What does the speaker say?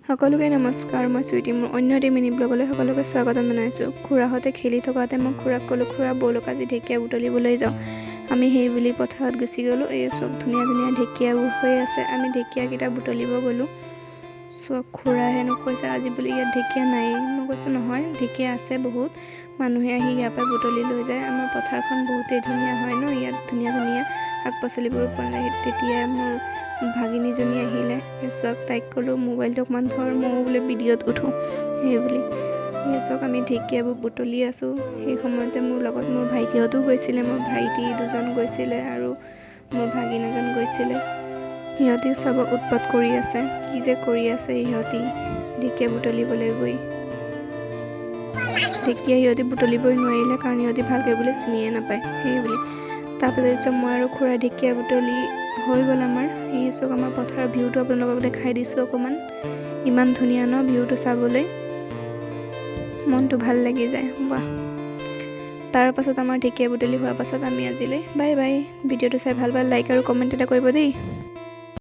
সকলোকে নমস্কাৰ। মই সুইটি, মোৰ অন্য এটি মিনি ব্লগলৈ সকলোকে স্বাগতম জনাইছোঁ। খুৰাহঁতে খেলি থকাতে মই খুৰাক ক'লোঁ, খুৰা ব'লক আজি ঢেকীয়া বুটলিবলৈ যাওঁ। আমি সেই বুলি পথাৰত গুচি গ'লোঁ। এই চব ধুনীয়া ধুনীয়া ঢেকীয়াবোৰ হৈ আছে। আমি ঢেকীয়াকেইটা বুটলিব গ'লোঁ। চব খুৰাই হেনো কৈছে আজি বুলি ইয়াত ঢেকীয়া নাই। মই কৈছোঁ নহয়, ঢেকীয়া আছে বহুত। মানুহে আহি ইয়াৰ পৰা বুটলি লৈ যায়। আমাৰ পথাৰখন বহুতেই ধুনীয়া হয় ন, ইয়াত ধুনীয়া ধুনীয়া শাক পাচলিবোৰ পোৱা। তেতিয়া মোৰ ভাগিনীজনী আহিলে। চক তাইক ক'লোঁ মোবাইলটো অকণমান ধৰ, ময়ো বোলে ভিডিঅ'ত উঠোঁ সেই বুলি। চক আমি ঢেকীয়াবোৰ বুটলি আছোঁ। সেই সময়তে মোৰ লগত মোৰ ভাইটিহঁতো গৈছিলে। মোৰ ভাইটি দুজন গৈছিলে আৰু মোৰ ভাগিন এজন গৈছিলে। সিহঁতি চব উৎপাত কৰি আছে, কি যে কৰি আছে সিহঁতি ঢেকীয়া বুটলিবলৈ গৈ। ঢেকীয়া সিহঁতি বুটলিবই নোৱাৰিলে, কাৰণ সিহঁতি ভালকৈ বোলে চিনিয়ে নাপায় সেই বুলি। তাৰপিছত মই আৰু খুৰাই ঢেকীয়া বুটলি হৈ গ'ল আমাৰ। এই চক আমাৰ পথাৰৰ ভিউটো আপোনালোকক দেখাই দিছোঁ অকণমান। ইমান ধুনীয়া ন ভিউটো চাবলৈ, মনটো ভাল লাগি যায়। বাহ। তাৰ পাছত আমাৰ ঢেকীয়া বুটলি হোৱাৰ পাছত আমি আজিলৈ বাই বাই। ভিডিঅ'টো চাই ভাল লাইক আৰু কমেণ্ট এটা কৰিব দেই।